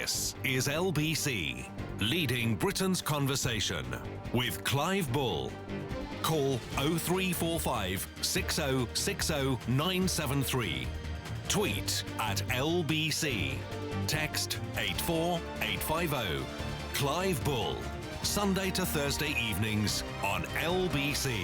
This is LBC, leading Britain's conversation with Clive Bull. Call 0345 6060 973. Tweet at LBC. Text 84850. Clive Bull. Sunday to Thursday evenings on LBC.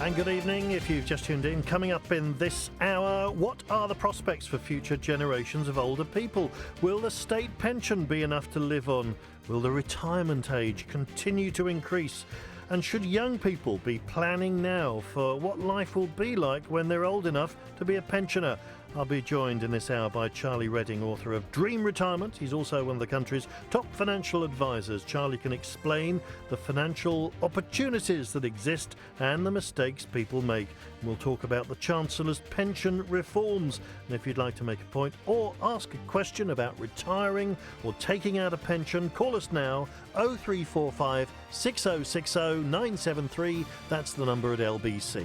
And good evening, if you've just tuned in. Coming up in this hour, what are the prospects for future generations of older people? Will the state pension be enough to live on? Will the retirement age continue to increase? And should young people be planning now for what life will be like when they're old enough to be a pensioner? I'll be joined in this hour by Charlie Redding, author of Dream Retirement. He's also one of the country's top financial advisors. Charlie can explain the financial opportunities that exist and the mistakes people make. We'll talk about the Chancellor's pension reforms. And if you'd like to make a point or ask a question about retiring or taking out a pension, call us now, 0345 6060 973. That's the number at LBC.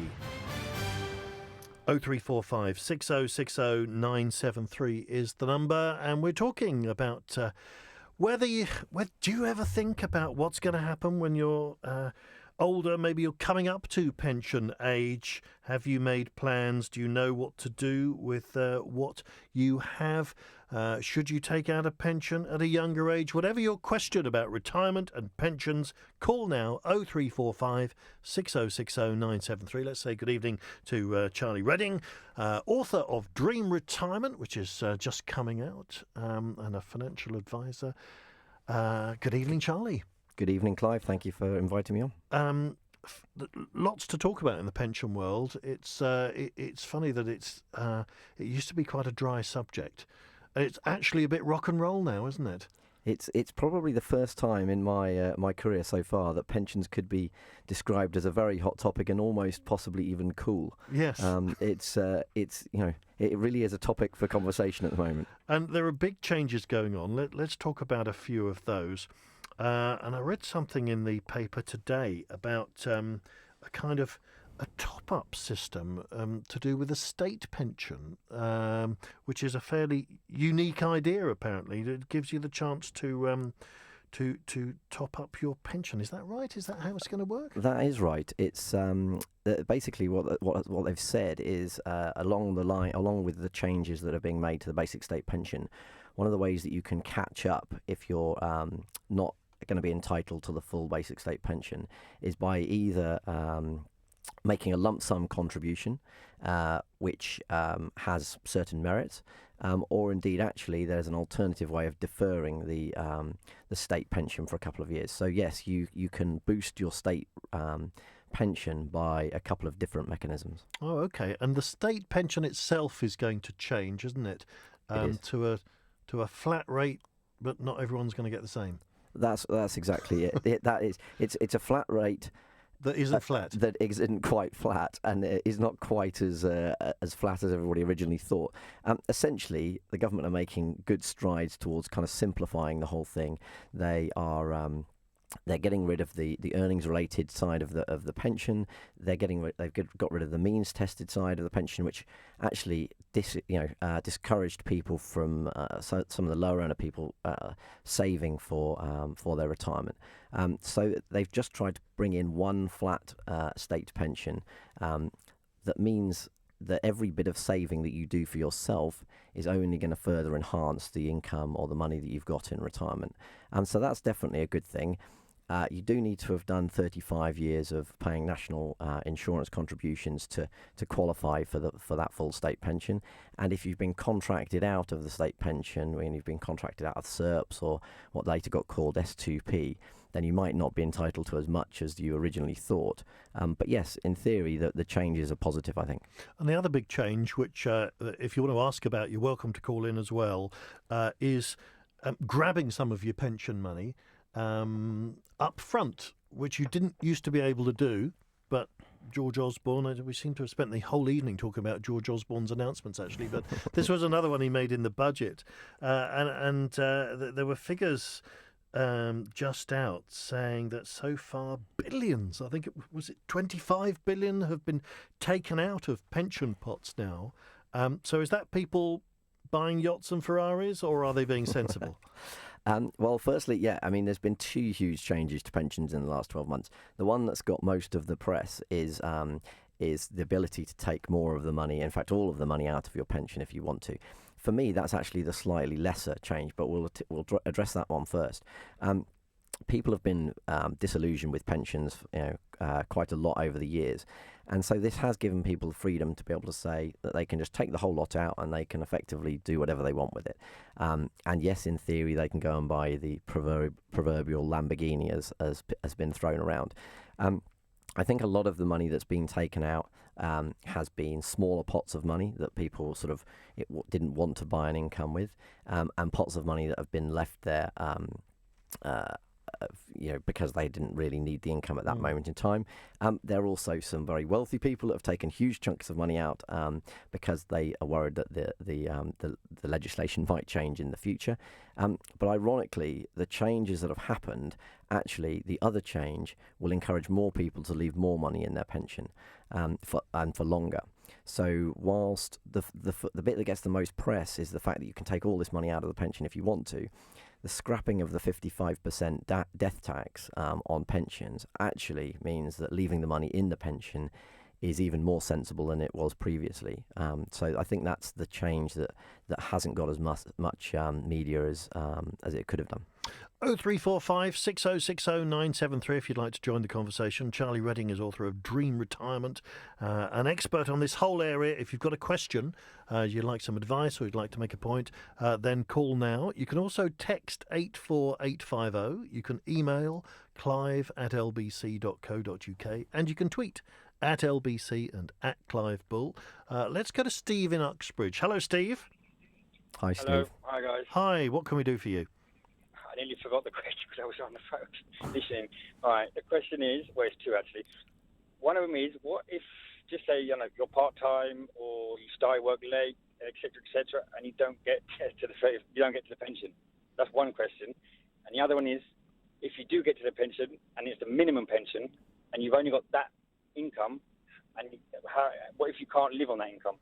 0345 6060 973 is the number, and we're talking about do you ever think about what's going to happen when you're older? Maybe you're coming up to pension age. Have you made plans? Do you know what to do with what you have? Should you take out a pension at a younger age? Whatever your question about retirement and pensions, call now 0345 6060 973. Let's say good evening to Charlie Redding, author of Dream Retirement, which is just coming out, and a financial advisor. Good evening, Charlie. Good evening, Clive. Thank you for inviting me on. Lots to talk about in the pension world. It's funny that it used to be quite a dry subject. It's actually a bit rock and roll now, isn't it? It's probably the first time in my career so far that pensions could be described as a very hot topic and almost possibly even cool. Yes. It really is a topic for conversation at the moment. And there are big changes going on. Let's talk about a few of those. And I read something in the paper today about a kind of a top-up system to do with a state pension, which is a fairly unique idea, apparently. It gives you the chance to top up your pension. Is that right? Is that how it's going to work? That is right. It's basically what they've said is along with the changes that are being made to the basic state pension, one of the ways that you can catch up if you're not going to be entitled to the full basic state pension is by either making a lump sum contribution, which has certain merits, or indeed actually there's an alternative way of deferring the state pension for a couple of years. So yes, you can boost your state pension by a couple of different mechanisms. Oh, okay. And the state pension itself is going to change, isn't it? It is. To a flat rate, but not everyone's going to get the same. That's exactly it. It's a flat rate that isn't flat. That isn't quite flat, and it is not quite as flat as everybody originally thought. Essentially, the government are making good strides towards kind of simplifying the whole thing. They're getting rid of the earnings related side of the pension. They've got rid of the means tested side of the pension, which actually discouraged people from some of the lower earner people saving for their retirement. So they've just tried to bring in one flat state pension that means that every bit of saving that you do for yourself is only going to further enhance the income or the money that you've got in retirement. So that's definitely a good thing. You do need to have done 35 years of paying national insurance contributions to qualify for that full state pension. And if you've been contracted out of the state pension, when you've been contracted out of SERPs or what later got called S2P, then you might not be entitled to as much as you originally thought. But yes, in theory, the changes are positive, I think. And the other big change, which if you want to ask about, you're welcome to call in as well, is grabbing some of your pension money up front, which you didn't used to be able to do, but George Osborne, we seem to have spent the whole evening talking about George Osborne's announcements, actually, but this was another one he made in the budget. And there were figures just out saying that so far billions, I think it was 25 billion have been taken out of pension pots now. So is that people buying yachts and Ferraris, or are they being sensible? Well, firstly, yeah, I mean, there's been two huge changes to pensions in the last 12 months. The one that's got most of the press is the ability to take more of the money, in fact, all of the money out of your pension if you want to. For me, that's actually the slightly lesser change, but we'll address that one first. People have been disillusioned with pensions, quite a lot over the years, and so this has given people the freedom to be able to say that they can just take the whole lot out and they can effectively do whatever they want with it. And yes, in theory, they can go and buy the proverbial Lamborghini as been thrown around. I think a lot of the money that's been taken out has been smaller pots of money that people sort of didn't want to buy an income with, and pots of money that have been left there because they didn't really need the income at that moment in time. There are also some very wealthy people that have taken huge chunks of money out because they are worried that the legislation might change in the future. But ironically, the changes that have happened, actually, the other change will encourage more people to leave more money in their pension for longer. So whilst the bit that gets the most press is the fact that you can take all this money out of the pension if you want to, the scrapping of the 55% death tax on pensions actually means that leaving the money in the pension is even more sensible than it was previously. So I think that's the change that hasn't got as much media as it could have done. 0345 6060 973 if you'd like to join the conversation. Charlie Redding is author of Dream Retirement, an expert on this whole area. If you've got a question, you'd like some advice or you'd like to make a point, then call now. You can also text 84850. You can email clive@lbc.co.uk, and you can tweet at LBC and at Clive Bull. Let's go to Steve in Uxbridge. Hello, Steve. Hi, Steve. Hello. Hi, guys. Hi, what can we do for you? I nearly forgot the question because I was on the phone listening. All right, the question is, well, it's two actually. One of them is, what if, just say, you're part-time or you start work late, etc., and you don't get to the pension? That's one question. And the other one is, if you do get to the pension and it's the minimum pension and you've only got that income, and what if you can't live on that income?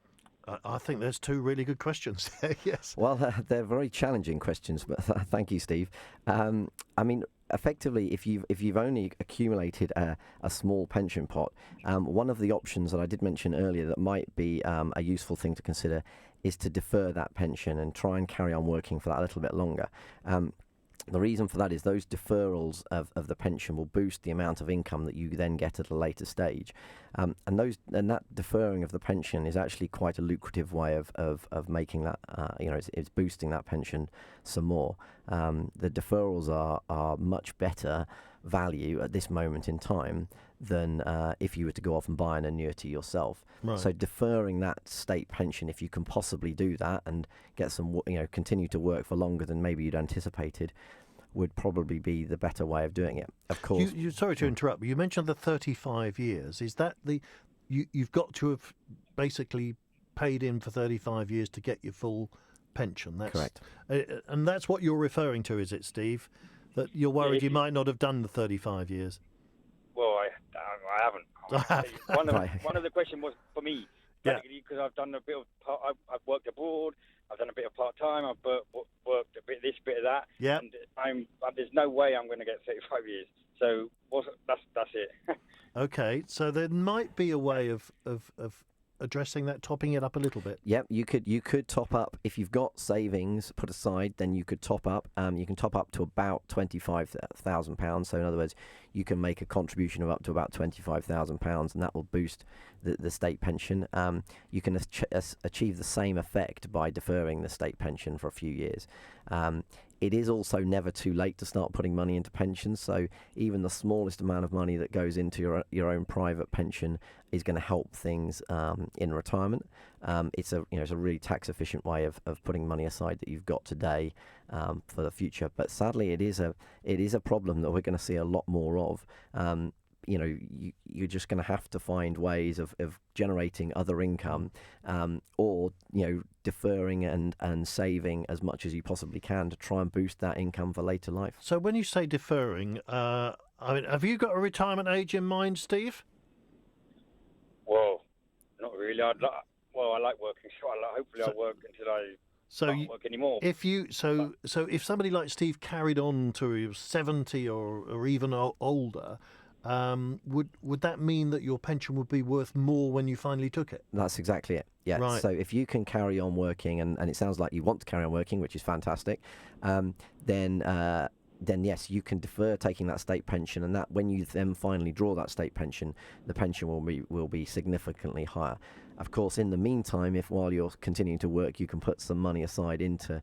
I think there's two really good questions. Yes. Well, they're very challenging questions, but thank you, Steve. I mean, effectively, if you've only accumulated a small pension pot, one of the options that I did mention earlier that might be a useful thing to consider is to defer that pension and try and carry on working for that a little bit longer. The reason for that is those deferrals of the pension will boost the amount of income that you then get at a later stage. And that deferring of the pension is actually quite a lucrative way of making that, it's boosting that pension some more. The deferrals are much better value at this moment in time than if you were to go off and buy an annuity yourself. Right. So deferring that state pension, if you can possibly do that and get some, continue to work for longer than maybe you'd anticipated, would probably be the better way of doing it. Of course. Sorry to interrupt, but you mentioned the 35 years. Is that you've got to have basically paid in for 35 years to get your full pension? That's correct. And that's what you're referring to, is it, Steve? That you're worried you might not have done the 35 years? Well, I haven't. One of the questions was for me, because I've done a bit of I've worked abroad, I've done a bit of part-time, I've worked a bit of this, bit of that, and there's no way I'm going to get 35 years. So that's it. Okay, so there might be a way of addressing that, topping it up a little bit. Yep, you could top up if you've got savings put aside. Then you could top up. You can top up to about £25,000. So in other words, you can make a contribution of up to about £25,000, and that will boost the state pension. You can achieve the same effect by deferring the state pension for a few years. It is also never too late to start putting money into pensions. So even the smallest amount of money that goes into your own private pension is going to help things in retirement. It's a really tax efficient way of putting money aside that you've got today for the future. But sadly, it is a problem that we're going to see a lot more of. You're just going to have to find ways of generating other income, or deferring and saving as much as you possibly can to try and boost that income for later life. So when you say deferring, have you got a retirement age in mind, Steve? Well, not really. I like working, so hopefully I'll work until So can't work anymore. so if somebody like Steve carried on to he was 70 or even older, would that mean that your pension would be worth more when you finally took it? That's exactly it. Yeah. Right. So if you can carry on working, and it sounds like you want to carry on working, which is fantastic, then yes, you can defer taking that state pension, and that when you then finally draw that state pension, the pension will be significantly higher. Of course, in the meantime, if while you're continuing to work, you can put some money aside into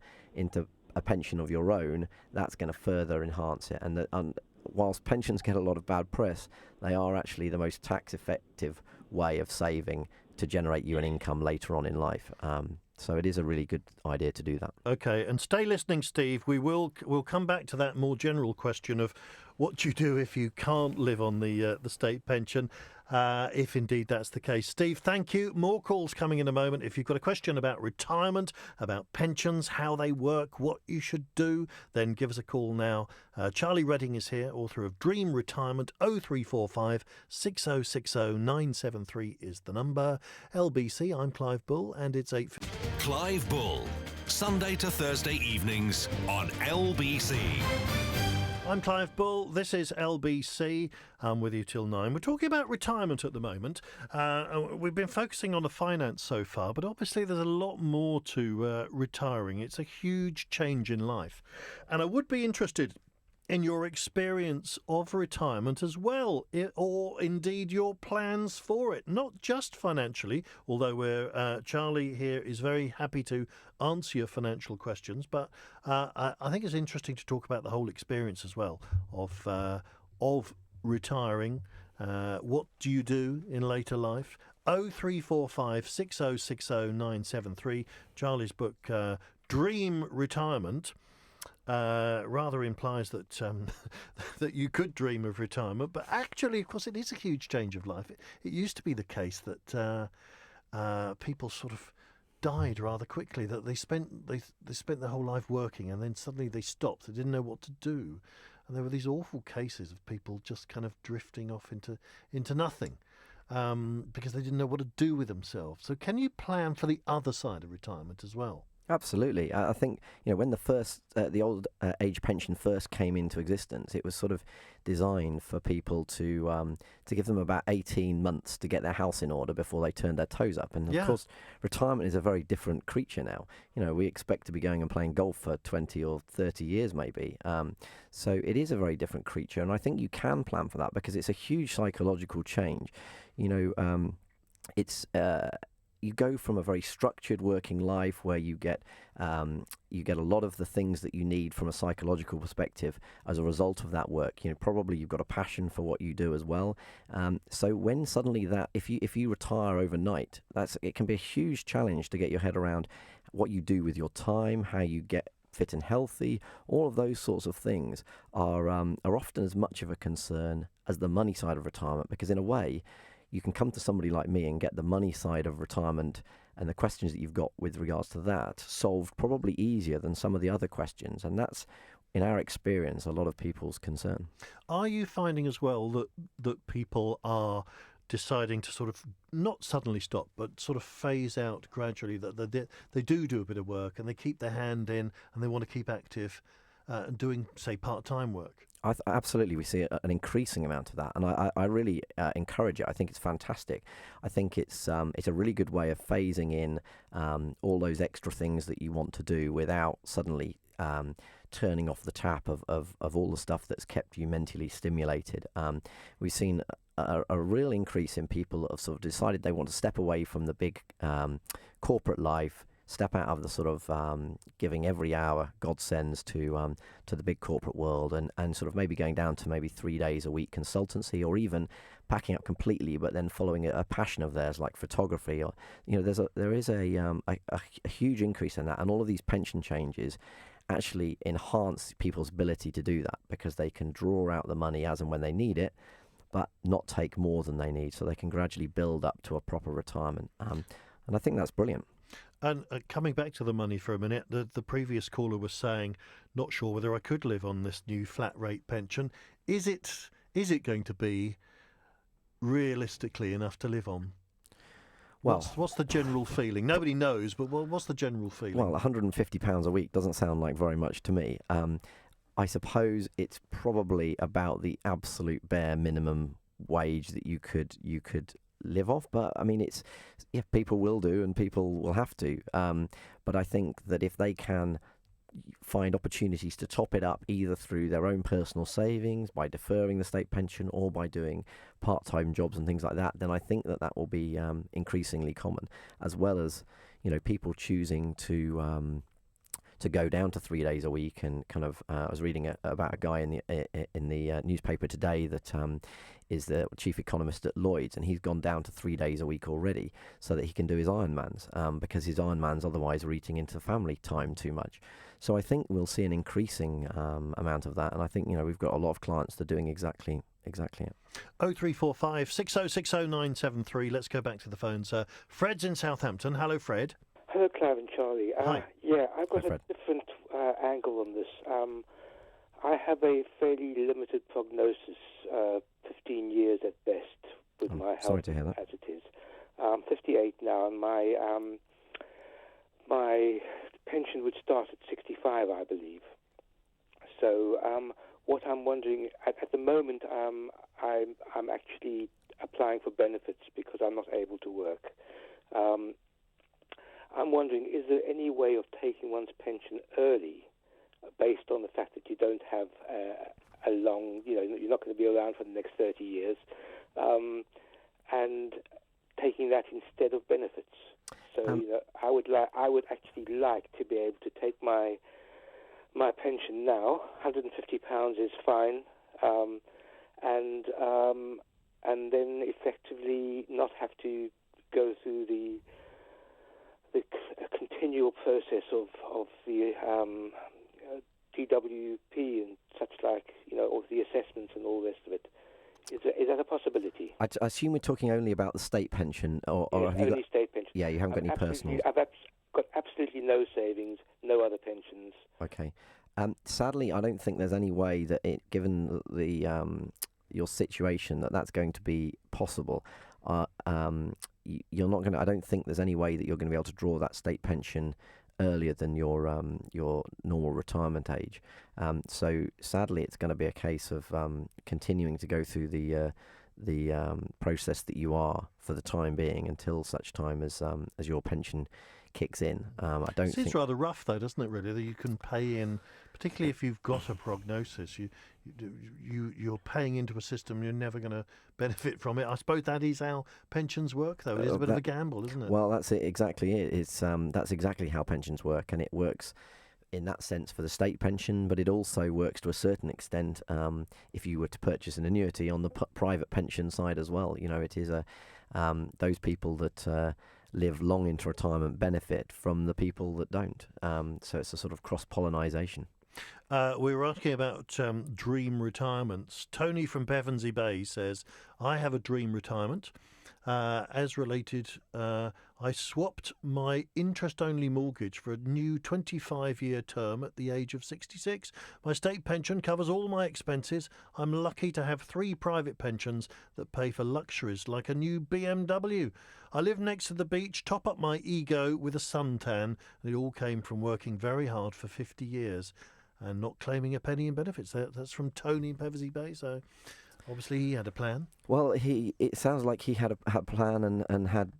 a pension of your own, that's going to further enhance it. And whilst pensions get a lot of bad press, they are actually the most tax effective way of saving to generate you an income later on in life. So it is a really good idea to do that. Okay, and stay listening, Steve. We'll come back to that more general question of what do you do if you can't live on the state pension, if indeed that's the case. Steve, thank you. More calls coming in a moment. If you've got a question about retirement, about pensions, how they work, what you should do, then give us a call now. Charlie Redding is here, author of Dream Retirement. 0345 6060 973 is the number. LBC, I'm Clive Bull, and it's 8. Clive Bull, Sunday to Thursday evenings on LBC. I'm Clive Bull. This is LBC. I'm with you till 9. We're talking about retirement at the moment. We've been focusing on the finance so far, but obviously there's a lot more to retiring. It's a huge change in life. And I would be interested in your experience of retirement as well, or indeed your plans for it, not just financially, although Charlie here is very happy to answer your financial questions, but I think it's interesting to talk about the whole experience as well of retiring. What do you do in later life? 0345 6060 973. Charlie's book, Dream Retirement, rather implies that that you could dream of retirement, but actually, of course, it is a huge change of life. It used to be the case that people sort of died rather quickly, that they spent their whole life working, and then suddenly they stopped. They didn't know what to do, and there were these awful cases of people just kind of drifting off into nothing. Because they didn't know what to do with themselves. So can you plan for the other side of retirement as well? Absolutely. I think, when the old age pension first came into existence, it was sort of designed for people to give them about 18 months to get their house in order before they turned their toes up. And of course, retirement is a very different creature now. We expect to be going and playing golf for 20 or 30 years maybe. So it is a very different creature. And I think you can plan for that because it's a huge psychological change. It's you go from a very structured working life where you get a lot of the things that you need from a psychological perspective as a result of that work. Probably you've got a passion for what you do as well. So when suddenly if you retire overnight, it can be a huge challenge to get your head around what you do with your time, how you get fit and healthy. All of those sorts of things are often as much of a concern as the money side of retirement, because in a way, you can come to somebody like me and get the money side of retirement and the questions that you've got with regards to that solved probably easier than some of the other questions. And that's, in our experience, a lot of people's concern. Are you finding as well that people are deciding to sort of not suddenly stop, but sort of phase out gradually, that they do a bit of work and they keep their hand in and they want to keep active and doing, say, part-time work? Absolutely, we see an increasing amount of that, and I really encourage it. I think it's fantastic. I think it's a really good way of phasing in all those extra things that you want to do without suddenly turning off the tap of all the stuff that's kept you mentally stimulated. We've seen a real increase in people that have sort of decided they want to step away from the big corporate life, step out of the sort of giving every hour God sends to the big corporate world, and sort of maybe going down to maybe 3 days a week consultancy, or even packing up completely, but then following a passion of theirs like photography. Or there is a huge increase in that, and all of these pension changes actually enhance people's ability to do that, because they can draw out the money as and when they need it, but not take more than they need, so they can gradually build up to a proper retirement. And I think that's brilliant. And coming back to the money for a minute, the previous caller was saying, not sure whether I could live on this new flat rate pension. Is it going to be realistically enough to live on? Well, What's the general feeling? Nobody knows, but what's the general feeling? well, £150 a week doesn't sound like very much to me. I suppose it's probably about the absolute bare minimum wage that you could live off. But I mean, people will do, and people will have to. But I think that if they can find opportunities to top it up, either through their own personal savings, by deferring the state pension, or by doing part-time jobs and things like that, then I think that will be increasingly common, as well as people choosing to go down to 3 days a week. And kind of I was reading about a guy in the newspaper today that is the chief economist at Lloyd's, and he's gone down to 3 days a week already so that he can do his Ironmans, because his Ironmans otherwise are eating into family time too much. So I think we'll see an increasing amount of that, and I think we've got a lot of clients that are doing exactly it. 0345 6060 973. Let's go back to the phones. Fred's in Southampton. Hello, Fred. Hello, Clive and Charlie. Hi. Yeah, I've got Hi, a different angle on this. I have a fairly limited prognosis, 15 years at best, with my health sorry to hear that. as it is. I'm 58 now, and my pension would start at 65, I believe. So what I'm wondering, at the moment, I'm actually applying for benefits because I'm not able to work. I'm wondering, is there any way of taking one's pension early based on the fact that you don't have a long, you're not going to be around for the next 30 years, and taking that instead of benefits? So I would actually like to be able to take my pension now. £150 is fine, and then effectively not have to go through the continual process of the DWP and such like, all the assessments and all the rest of it. Is that a possibility? I assume we're talking only about the state pension, or have you only got state pension. Yeah, you haven't got any personal. I've got absolutely no savings, no other pensions. Okay. Sadly, I don't think there's any way that given the your situation, that's going to be possible. You're not going to. I don't think there's any way that you're going to be able to draw that state pension earlier than your normal retirement age. So sadly, it's going to be a case of continuing to go through the process that you are for the time being until such time as your pension kicks in. I don't. It seems rather rough, though, doesn't it? Really, that you can pay in, particularly if you've got a prognosis. You're paying into a system you're never going to benefit from it. I suppose that is how pensions work, though. It is a bit of a gamble, isn't it? Well, that's it, exactly it. It's that's exactly how pensions work, and it works in that sense for the state pension, but it also works to a certain extent if you were to purchase an annuity on the private pension side as well. It is those people that live long into retirement benefit from the people that don't. So it's a sort of cross-pollinisation. We were asking about dream retirements. Tony from Pevensey Bay says, I have a dream retirement. As related, I swapped my interest-only mortgage for a new 25-year term at the age of 66. My state pension covers all my expenses. I'm lucky to have 3 private pensions that pay for luxuries like a new BMW. I live next to the beach, top up my ego with a suntan, and it all came from working very hard for 50 years and not claiming a penny in benefits. That's from Tony in Pevensey Bay, so obviously he had a plan. Well, it sounds like he had a plan and had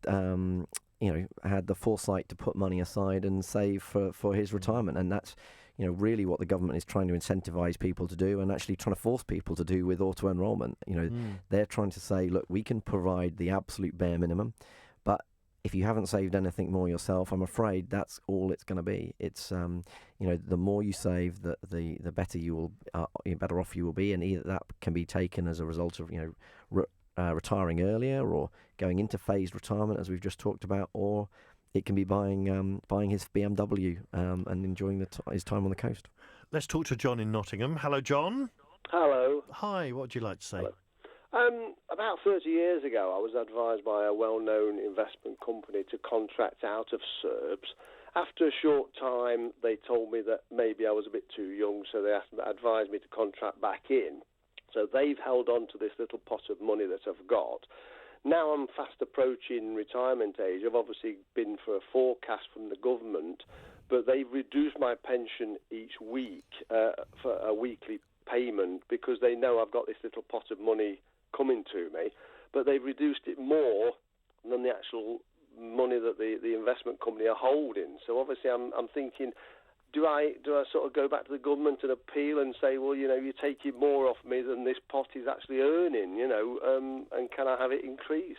had the foresight to put money aside and save for his retirement, and that's really what the government is trying to incentivise people to do, and actually trying to force people to do with auto enrolment. They're trying to say, look, we can provide the absolute bare minimum, but if you haven't saved anything more yourself, I'm afraid that's all it's going to be. It's the more you save, the better you will, better off you will be, and either that can be taken as a result of retiring earlier or going into phased retirement, as we've just talked about, or it can be buying his BMW and enjoying his time on the coast. Let's talk to John in Nottingham. Hello, John. Hello. Hi. What would you like to say? Hello. About 30 years ago, I was advised by a well-known investment company to contract out of Serbs. After a short time, they told me that maybe I was a bit too young, so they advised me to contract back in. So they've held on to this little pot of money that I've got. Now I'm fast approaching retirement age. I've obviously been for a forecast from the government, but they've reduced my pension each week for a weekly payment because they know I've got this little pot of money coming to me, but they've reduced it more than the actual money that the investment company are holding. So obviously I'm thinking, do I sort of go back to the government and appeal and say, well, you know, you're taking more off me than this pot is actually earning, you know, and can I have it increased?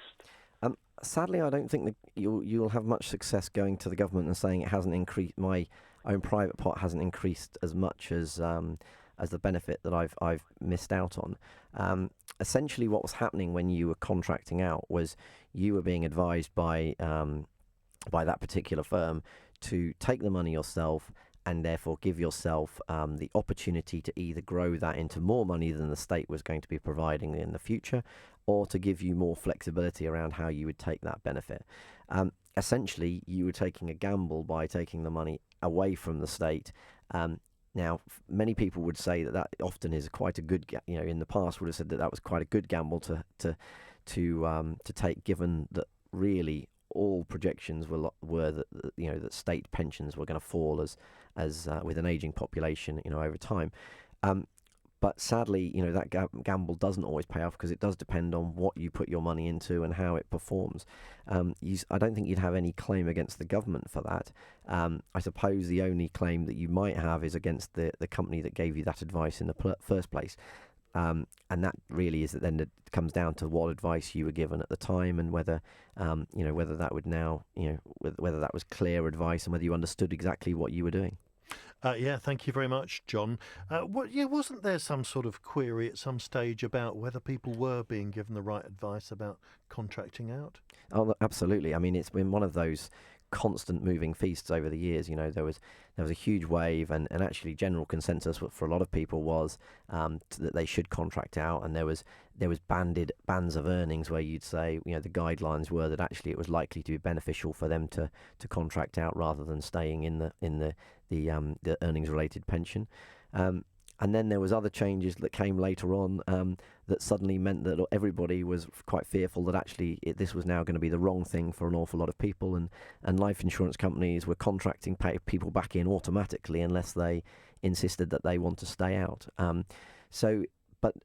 Sadly, I don't think that you'll have much success going to the government and saying it hasn't increased. My own private pot hasn't increased as much as the benefit that I've missed out on. Essentially, what was happening when you were contracting out was you were being advised by that particular firm to take the money yourself and therefore give yourself the opportunity to either grow that into more money than the state was going to be providing in the future, or to give you more flexibility around how you would take that benefit. Essentially, you were taking a gamble by taking the money away from the state. Now, many people would say that often is quite a good, in the past would have said that was quite a good gamble to take, given that really all projections were that that state pensions were going to fall as with an aging population, over time. But sadly, that gamble doesn't always pay off because it does depend on what you put your money into and how it performs. I don't think you'd have any claim against the government for that. I suppose the only claim that you might have is against the company that gave you that advice in the first place. And that really is that then it comes down to what advice you were given at the time and whether, whether that would now, whether that was clear advice and whether you understood exactly what you were doing. Thank you very much, John. Wasn't there some sort of query at some stage about whether people were being given the right advice about contracting out? Oh, absolutely. I mean, it's been one of those constant moving feasts over the years. There was a huge wave, and actually general consensus for a lot of people was that they should contract out, and there was bands of earnings where you'd say, the guidelines were that actually it was likely to be beneficial for them to contract out rather than staying in the earnings related pension. And then there was other changes that came later on that suddenly meant that everybody was quite fearful that actually this was now going to be the wrong thing for an awful lot of people, and life insurance companies were contracting people back in automatically unless they insisted that they want to stay out. But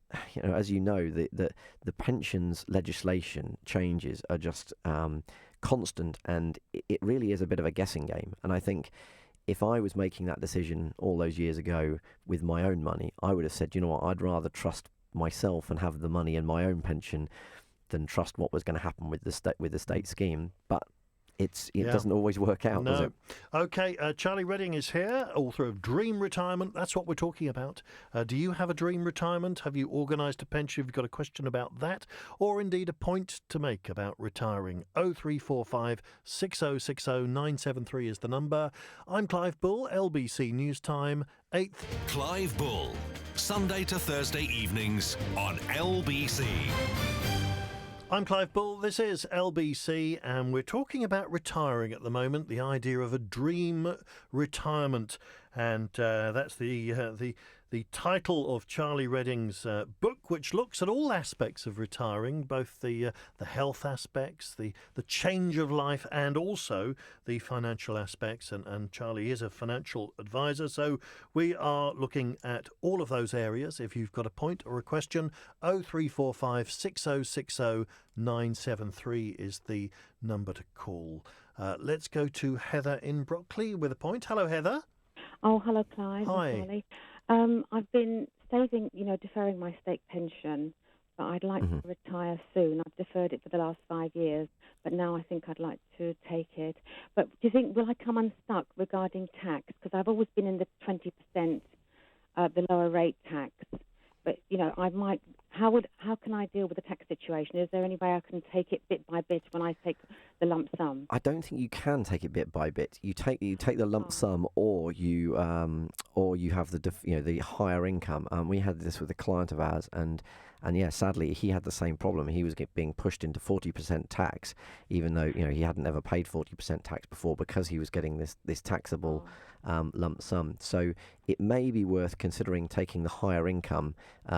as you know, the pensions legislation changes are just constant, and it really is a bit of a guessing game. And I think if I was making that decision all those years ago with my own money, I would have said, you know what, I'd rather trust myself and have the money in my own pension than trust what was going to happen with the state scheme. But it doesn't always work out, does it? Okay, Charlie Redding is here, author of Dream Retirement. That's what we're talking about. Do you have a dream retirement? Have you organised a pension? Have you got a question about that? Or indeed a point to make about retiring? 0345 6060 973 is the number. I'm Clive Bull, LBC News Time, 8th. Clive Bull, Sunday to Thursday evenings on LBC. I'm Clive Bull, this is LBC, and we're talking about retiring at the moment, the idea of a dream retirement. And that's the title of Charlie Redding's book, which looks at all aspects of retiring, both the health aspects, the change of life, and also the financial aspects. And Charlie is a financial advisor, so we are looking at all of those areas. If you've got a point or a question, 0345 6060 973 is the number to call. Let's go to Heather in Brockley with a point. Hello, Heather. Oh, hello, Clive. Hi. Charlie. I've been saving, deferring my state pension, but I'd like to retire soon. I've deferred it for the last 5 years, but now I think I'd like to take it. But do you think, will I come unstuck regarding tax? Because I've always been in the 20%, the lower rate tax. But, I might. How can I deal with the tax situation? Is there any way I can take it bit by bit when I take the lump sum? I don't think you can take it bit by bit. You take the lump sum, or you have the higher income. We had this with a client of ours, and yeah, sadly he had the same problem. He was being pushed into 40% tax, even though he hadn't ever paid 40% tax before, because he was getting this taxable lump sum. So it may be worth considering taking the higher income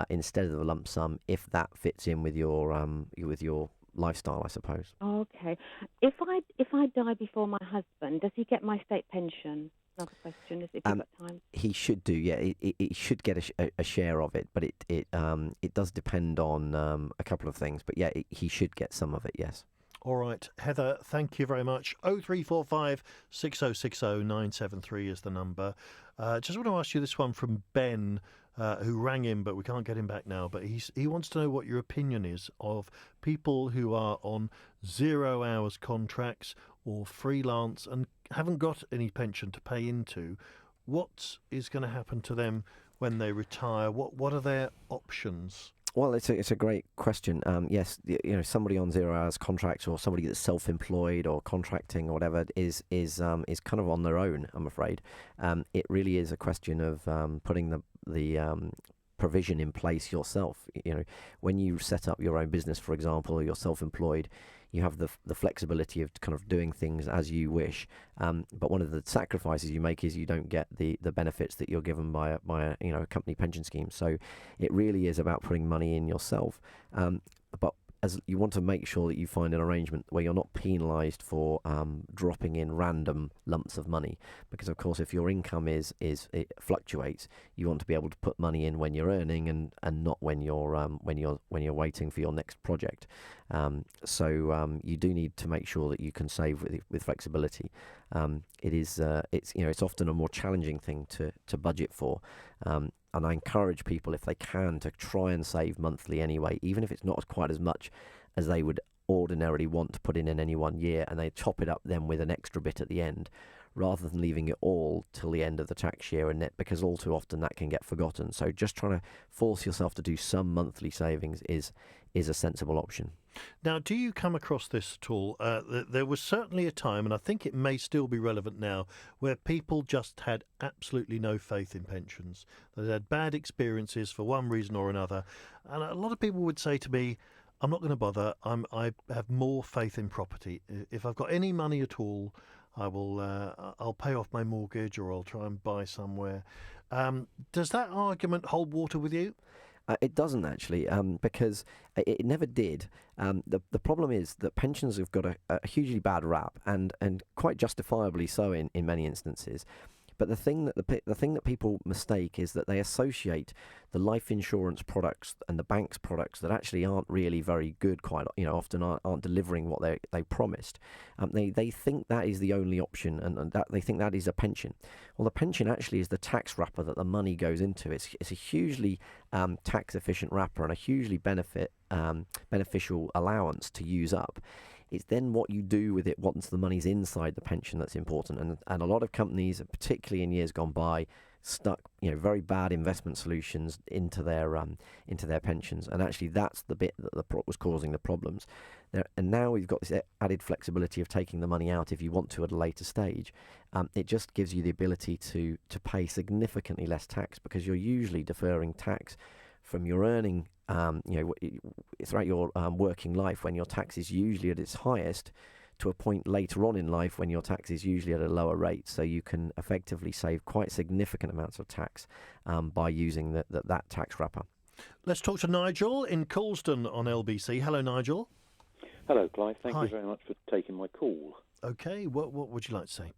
instead of the lump sum, if that fits in with your lifestyle, I suppose. Okay. If I die before my husband, does he get my state pension? Another question is if you've got time. He should do, yeah. It should get a share of it, but it does depend on a couple of things. But yeah, he should get some of it, yes. All right, Heather, thank you very much. 0345 6060 973 is the number. Just want to ask you this one from Ben, who rang in, but we can't get him back now. But he wants to know what your opinion is of people who are on 0 hours contracts or freelance and haven't got any pension to pay into. What is going to happen to them when they retire? What are their options? Well, it's a great question. Yes, somebody on 0 hours contracts or somebody that's self-employed or contracting or whatever is kind of on their own, I'm afraid. It really is a question of putting the provision in place yourself. When you set up your own business, for example, or you're self-employed, you have the flexibility of kind of doing things as you wish. But one of the sacrifices you make is you don't get the benefits that you're given by a company pension scheme. So it really is about putting money in yourself. But as you want to make sure that you find an arrangement where you're not penalised for dropping in random lumps of money, because of course if your income it fluctuates, you want to be able to put money in when you're earning and not when you're waiting for your next project. So you do need to make sure that you can save with flexibility. It's often a more challenging thing to budget for. And I encourage people, if they can, to try and save monthly anyway, even if it's not quite as much as they would ordinarily want to put in any one year, and they chop it up then with an extra bit at the end, rather than leaving it all till the end of the tax year, because all too often that can get forgotten. So just trying to force yourself to do some monthly savings is a sensible option. Now, do you come across this at all? There was certainly a time, and I think it may still be relevant now, where people just had absolutely no faith in pensions. They had bad experiences for one reason or another. And a lot of people would say to me, I'm not going to bother. I have more faith in property. If I've got any money at all, I'll pay off my mortgage or I'll try and buy somewhere. Does that argument hold water with you? It doesn't actually, because it never did. The problem is that pensions have got a hugely bad rap, and quite justifiably so in many instances. But the thing that people mistake is that they associate the life insurance products and the bank's products that actually aren't really very good. Quite often aren't delivering what they promised. They think that is the only option, and that they think that is a pension. Well, the pension actually is the tax wrapper that the money goes into. It's a hugely tax efficient wrapper and a hugely beneficial allowance to use up. It's then what you do with it once the money's inside the pension that's important. And a lot of companies, particularly in years gone by, stuck very bad investment solutions into their pensions, and actually that's the bit that was causing the problems. And now we've got this added flexibility of taking the money out if you want to at a later stage. It just gives you the ability to pay significantly less tax, because you're usually deferring tax from your earning throughout your working life, when your tax is usually at its highest, to a point later on in life when your tax is usually at a lower rate. So you can effectively save quite significant amounts of tax by using that tax wrapper. Let's talk to Nigel in Coulsdon on LBC. Hello, Nigel. Hello, Clive. Thank Hi. you very much for taking my call. Okay, what would you like to say?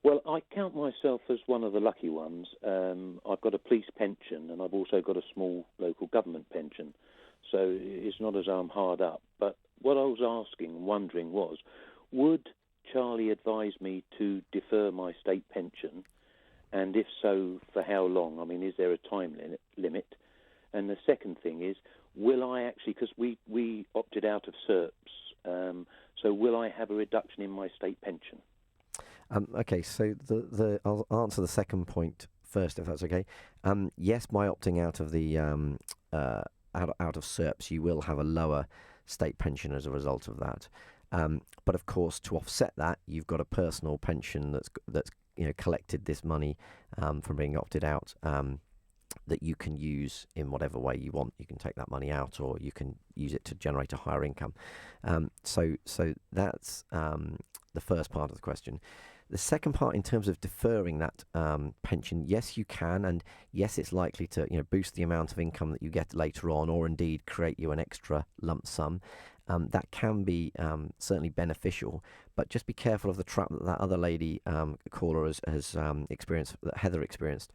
Well, I count myself as one of the lucky ones. I've got a police pension, and I've also got a small local government pension. So it's not as I'm hard up. But what I was wondering was, would Charlie advise me to defer my state pension? And if so, for how long? I mean, is there a time limit? And the second thing is, will I actually, because we opted out of SERPs, so will I have a reduction in my state pension? Okay, so I'll answer the second point first, if that's okay. Yes, by opting out of the out of SERPs, you will have a lower state pension as a result of that. But of course, to offset that, you've got a personal pension that's collected this money from being opted out, that you can use in whatever way you want. You can take that money out, or you can use it to generate a higher income. So that's the first part of the question. The second part, in terms of deferring that pension, yes, you can, and yes, it's likely to boost the amount of income that you get later on, or indeed create you an extra lump sum. that can be certainly beneficial. But just be careful of the trap that other lady caller has experienced, that Heather experienced,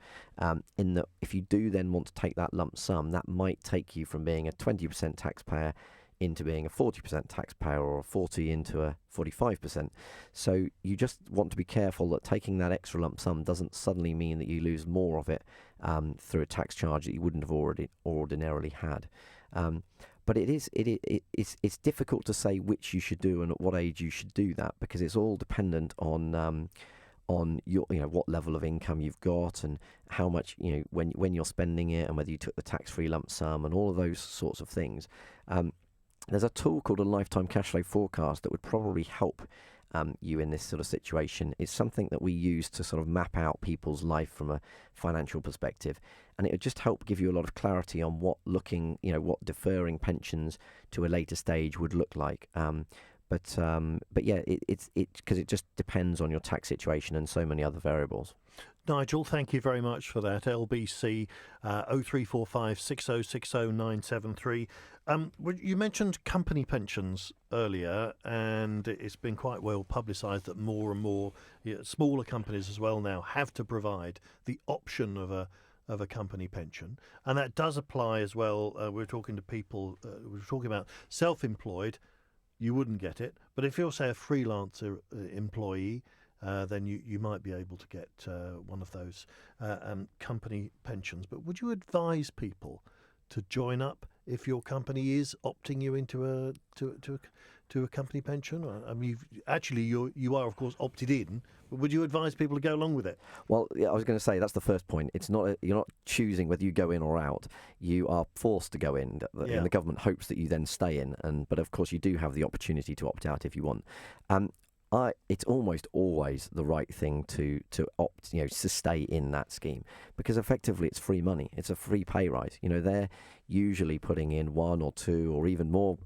in that if you do then want to take that lump sum, that might take you from being a 20% taxpayer into being a 40% taxpayer, or a 40 into a 45%. So you just want to be careful that taking that extra lump sum doesn't suddenly mean that you lose more of it through a tax charge that you wouldn't have ordinarily had. But it's difficult to say which you should do and at what age you should do that, because it's all dependent on your, what level of income you've got, and how much, when you're spending it, and whether you took the tax-free lump sum, and all of those sorts of things. There's a tool called a lifetime cash flow forecast that would probably help you in this sort of situation. It's something that we use to sort of map out people's life from a financial perspective, and it would just help give you a lot of clarity on what deferring pensions to a later stage would look like. But yeah, it's because it just depends on your tax situation and so many other variables. Nigel, thank you very much for that. LBC 0345 6060 973. You mentioned company pensions earlier, and it's been quite well publicised that more and more smaller companies as well now have to provide the option of a company pension, and that does apply as well. We're talking to people. We're talking about self-employed. You wouldn't get it, but if you're, say, a freelancer employee, then you might be able to get one of those company pensions. But would you advise people to join up if your company is opting you into a company pension? I mean, you are of course opted in, but would you advise people to go along with it? Well, yeah, I was going to say that's the first point. It's not you're not choosing whether you go in or out. You are forced to go in, and the government hopes that you then stay in. But of course, you do have the opportunity to opt out if you want. It's almost always the right thing to opt, to stay in that scheme, because effectively it's free money. It's a free pay rise. They're usually putting in 1 or 2 or even more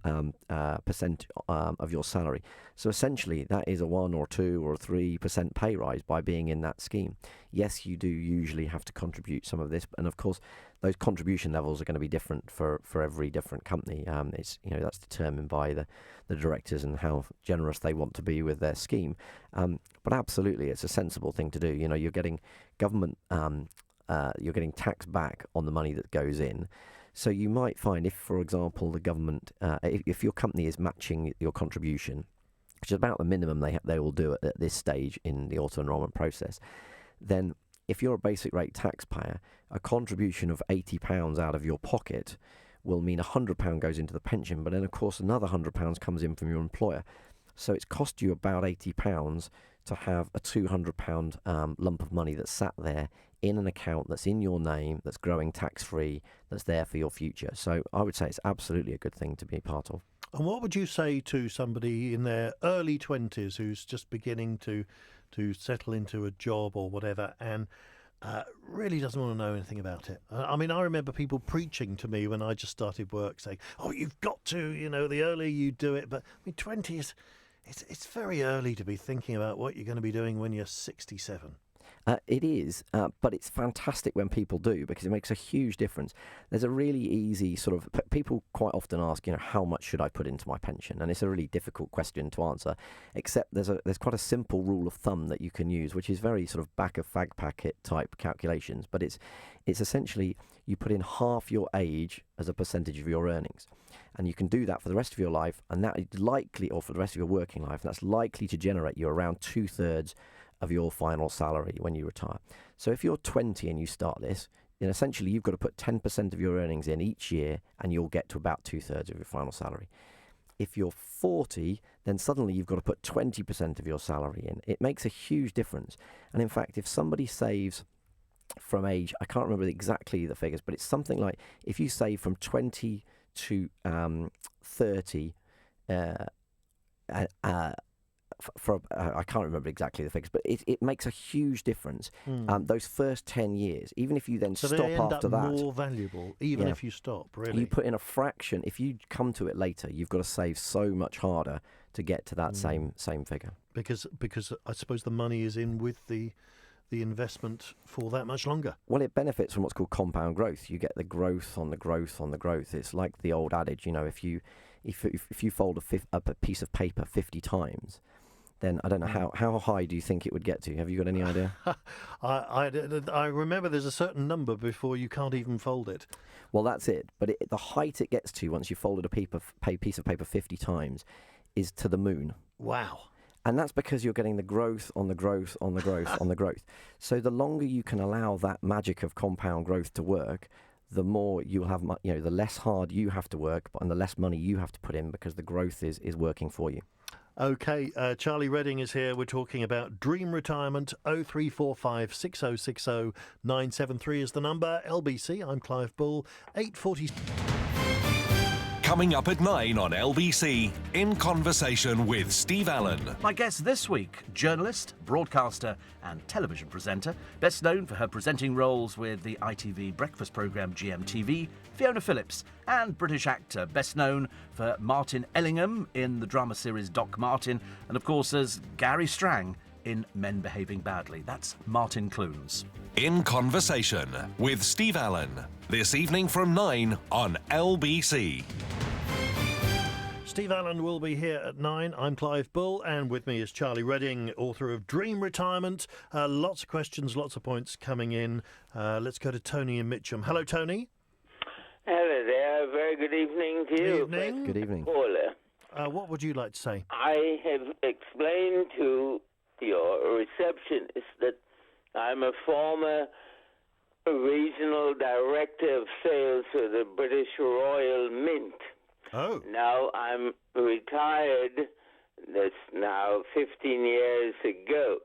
percent of your salary. So essentially that is a 1 or 2 or 3% pay rise by being in that scheme. Yes, you do usually have to contribute some of this, and of course those contribution levels are going to be different for every different company. It's that's determined by the directors and how generous they want to be with their scheme. But absolutely, it's a sensible thing to do. You're getting government, you're getting tax back on the money that goes in. So you might find, if, for example, the government, if your company is matching your contribution, which is about the minimum they will do at this stage in the auto-enrolment process, then if you're a basic rate taxpayer, a contribution of £80 out of your pocket will mean £100 goes into the pension, but then of course another £100 comes in from your employer. So it's cost you about £80 to have a £200 lump of money that's sat there in an account that's in your name, that's growing tax-free, that's there for your future. So I would say it's absolutely a good thing to be part of. And what would you say to somebody in their early 20s who's just beginning to settle into a job or whatever, and really doesn't want to know anything about it? I mean, I remember people preaching to me when I just started work, saying, "Oh, you've got to, the earlier you do it." But I mean, 20 is it's very early to be thinking about what you're going to be doing when you're 67. It is, but it's fantastic when people do, because it makes a huge difference. There's a really easy sort of, people quite often ask, how much should I put into my pension? And it's a really difficult question to answer, except there's quite a simple rule of thumb that you can use, which is very sort of back of fag packet type calculations, but it's essentially you put in half your age as a percentage of your earnings. And you can do that for the rest of your life, and that is likely, or for the rest of your working life, and that's likely to generate you around 2/3 of your final salary when you retire. So if you're 20 and you start this, then essentially you've got to put 10% of your earnings in each year, and you'll get to about 2/3 of your final salary. If you're 40, then suddenly you've got to put 20% of your salary in. It makes a huge difference. And in fact, if somebody saves from age, I can't remember exactly the figures, but it's something like, if you save from 20 to 30, I can't remember exactly the figures, but it makes a huge difference. Those first 10 years, even if you then stop they end after up that, more valuable, even if you stop. Really, you put in a fraction. If you come to it later, you've got to save so much harder to get to that same figure. Because I suppose the money is in with the the investment for that much longer? Well, it benefits from what's called compound growth. You get the growth on the growth on the growth. It's like the old adage, if you fold a piece of paper 50 times, then I don't know how high do you think it would get to? Have you got any idea? I remember there's a certain number before you can't even fold it. Well, that's it. But the height it gets to once you've folded a piece of paper 50 times is to the moon. Wow. And that's because you're getting the growth on the growth on the growth on the growth. So the longer you can allow that magic of compound growth to work, the more you'll have, the less hard you have to work and the less money you have to put in because the growth is working for you. OK, Charlie Redding is here. We're talking about Dream Retirement. 0345 6060 973 is the number. LBC, I'm Clive Bull. 8:40. Coming up at 9 on LBC, In Conversation with Steve Allen. My guest this week, journalist, broadcaster and television presenter, best known for her presenting roles with the ITV breakfast programme GMTV, Fiona Phillips, and British actor, best known for Martin Ellingham in the drama series Doc Martin, and of course as Gary Strang in Men Behaving Badly. That's Martin Clunes. In Conversation with Steve Allen. This evening from 9 on LBC. Steve Allen will be here at 9. I'm Clive Bull, and with me is Charlie Redding, author of Dream Retirement. Lots of questions, lots of points coming in. Let's go to Tony in Mitcham. Hello, Tony. Hello there. Very good evening to you. Evening. Good evening. Caller. What would you like to say? I have explained to your receptionist that I'm a former regional director of sales for the British Royal Mint. Oh. Now I'm retired. That's now 15 years ago.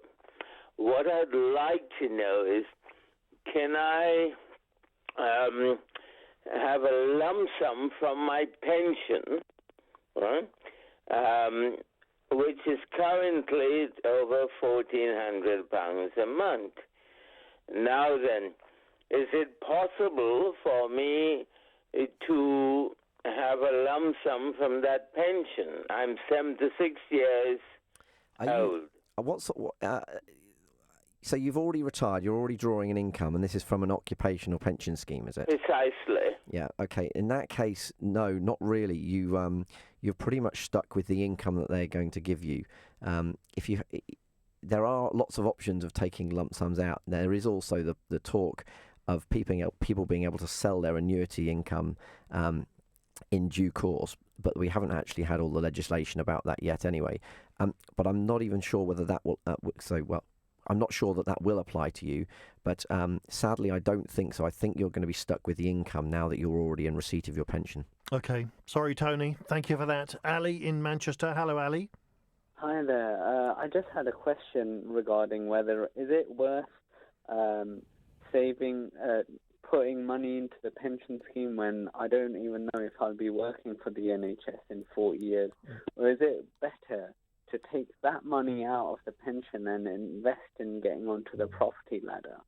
What I'd like to know is, can I have a lump sum from my pension, right? Which is currently over £1,400 a month. Now then, is it possible for me to have a lump sum from that pension? I'm 76 years old. So you've already retired, you're already drawing an income, and this is from an occupational pension scheme, is it? Precisely. Yeah, okay. In that case, no, not really. You're pretty much stuck with the income that they're going to give you. There are lots of options of taking lump sums out. There is also the talk of people being able to sell their annuity income in due course, but we haven't actually had all the legislation about that yet anyway. But I'm not even sure whether that will... I'm not sure that will apply to you, but sadly I don't think so. I think you're going to be stuck with the income now that you're already in receipt of your pension. OK. Sorry, Tony. Thank you for that. Ali in Manchester. Hello, Ali. Hi there. I just had a question regarding whether is it worth putting money into the pension scheme when I don't even know if I'll be working for the NHS in 40 years, or is it better to take that money out of the pension and invest in getting onto the property ladder?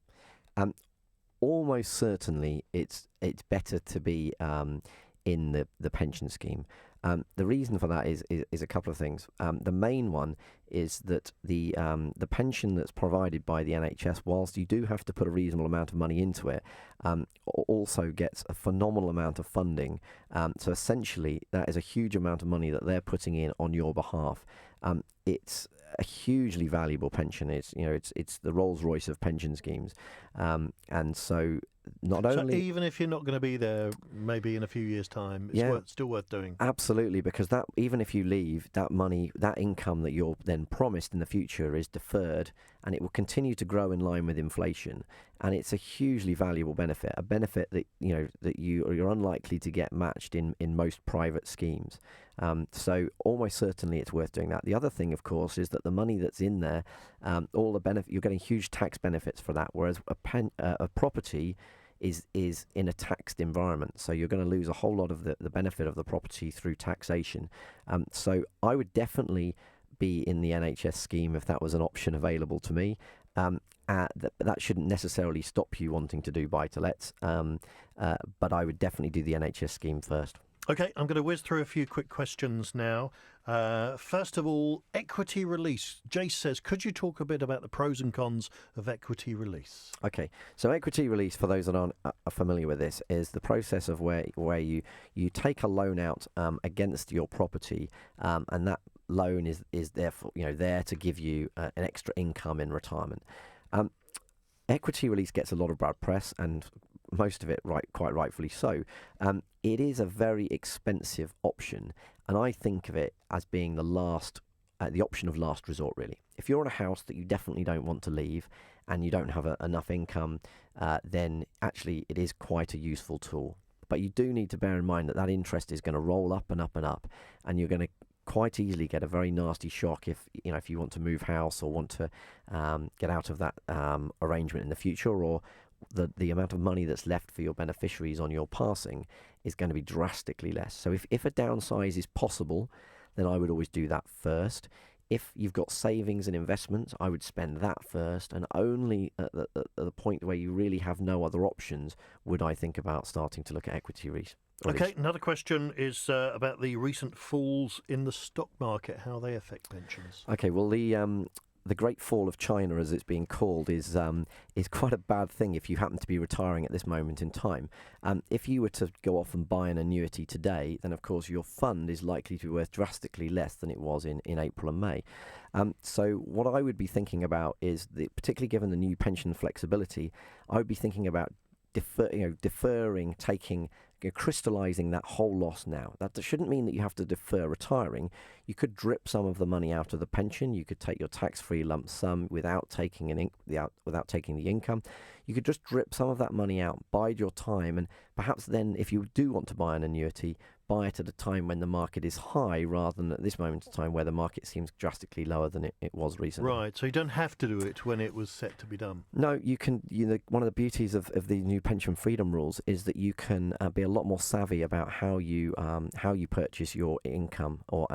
Almost certainly, it's better to be in the pension scheme. The reason for that is a couple of things. The main one is that the pension that's provided by the NHS, whilst you do have to put a reasonable amount of money into it, also gets a phenomenal amount of funding. So essentially, that is a huge amount of money that they're putting in on your behalf. It's a hugely valuable pension. It's the Rolls-Royce of pension schemes, and so not only. So even if you're not going to be there, maybe in a few years' time, it's still worth doing. Absolutely, because that even if you leave, that money, that income that you're then promised in the future is deferred, and it will continue to grow in line with inflation. And it's a hugely valuable benefit, a benefit that you're unlikely to get matched in most private schemes. So almost certainly it's worth doing that. The other thing, of course, is that the money that's in there, all the benefit, you're getting huge tax benefits for that, whereas a property is in a taxed environment. So you're going to lose a whole lot of the benefit of the property through taxation. So I would definitely be in the NHS scheme if that was an option available to me. That shouldn't necessarily stop you wanting to do buy-to-lets, but I would definitely do the NHS scheme first. OK, I'm going to whiz through a few quick questions now. First of all, equity release. Jace says, could you talk a bit about the pros and cons of equity release? Okay, so equity release, for those that aren't familiar with this, is the process of where you take a loan out against your property, and that loan is therefore there to give you an extra income in retirement. Equity release gets a lot of bad press, and most of it quite rightfully so. It is a very expensive option, and I think of it as being the option of last resort, really. If you're in a house that you definitely don't want to leave and you don't have enough income, then actually it is quite a useful tool. But you do need to bear in mind that interest is going to roll up and up and up, and you're going to quite easily get a very nasty shock if you want to move house or want to get out of that arrangement in the future, or the amount of money that's left for your beneficiaries on your passing is going to be drastically less. So if a downsize is possible, then I would always do that first. If you've got savings and investments, I would spend that first, and only at the point where you really have no other options would I think about starting to look at equity release. Okay, another question is about the recent falls in the stock market, how they affect pensions. Okay, well, the Great Fall of China, as it's being called, is quite a bad thing if you happen to be retiring at this moment in time. If you were to go off and buy an annuity today, then of course your fund is likely to be worth drastically less than it was in April and May. So what I would be thinking about is, particularly given the new pension flexibility, I would be thinking about deferring, crystallising that whole loss now. That shouldn't mean that you have to defer retiring. You could drip some of the money out of the pension. You could take your tax-free lump sum without taking the income. You could just drip some of that money out, bide your time, and perhaps then, if you do want to buy an annuity, buy it at a time when the market is high, rather than at this moment in time where the market seems drastically lower than it was recently. Right, so you don't have to do it when it was set to be done. No, you can. One of the beauties of the new pension freedom rules is that you can be a lot more savvy about how you purchase your income, or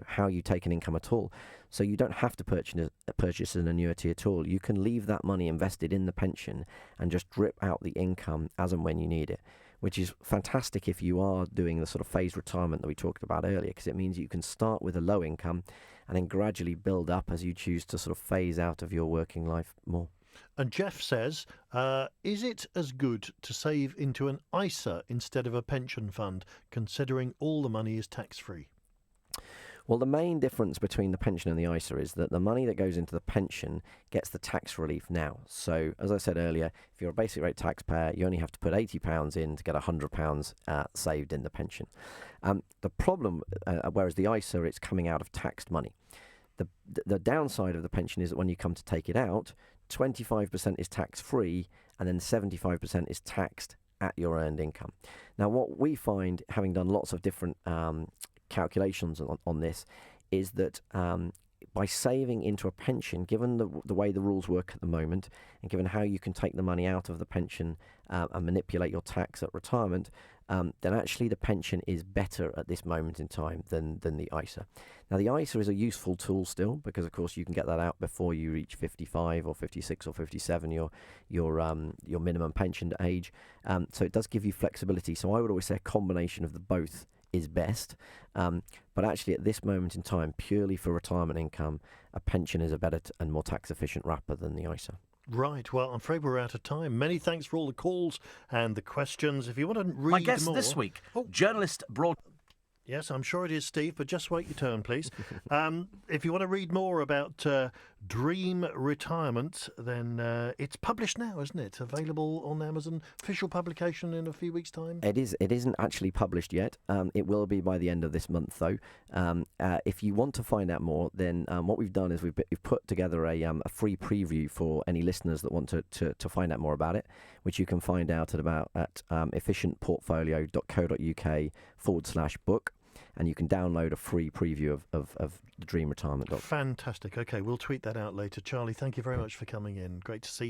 how you take an income at all. So you don't have to purchase an annuity at all. You can leave that money invested in the pension and just drip out the income as and when you need it, which is fantastic if you are doing the sort of phased retirement that we talked about earlier, because it means you can start with a low income and then gradually build up as you choose to sort of phase out of your working life more. And Jeff says, is it as good to save into an ISA instead of a pension fund, considering all the money is tax-free? Well, the main difference between the pension and the ISA is that the money that goes into the pension gets the tax relief now. So, as I said earlier, if you're a basic rate taxpayer, you only have to put £80 in to get £100 saved in the pension. The problem, whereas the ISA, it's coming out of taxed money. The downside of the pension is that when you come to take it out, 25% is tax-free, and then 75% is taxed at your earned income. Now, what we find, having done lots of different calculations on this, is that by saving into a pension, given the way the rules work at the moment, and given how you can take the money out of the pension and manipulate your tax at retirement, then actually the pension is better at this moment in time than the ISA. Now, the ISA is a useful tool still, because of course you can get that out before you reach 55 or 56 or 57, your minimum pension age. So it does give you flexibility. So I would always say a combination of the both is best, but actually at this moment in time, purely for retirement income, a pension is a better and more tax efficient wrapper than the ISA. Right, well, I'm afraid we're out of time. Many thanks for all the calls and the questions. If you want to read more... My guest this week, journalist, Yes, I'm sure it is, Steve, but just wait your turn, please. If you want to read more about Dream Retirement, then it's published now, isn't it? Available on Amazon. Official publication in a few weeks' time? It is. It isn't actually published yet. It will be by the end of this month, though. If you want to find out more, then what we've done is we've put together a free preview for any listeners that want to find out more about it, which you can find out at efficientportfolio.co.uk/book. And you can download a free preview of the Dream Retirement. Fantastic. Okay, we'll tweet that out later. Charlie, thank you very much for coming in. Great to see you.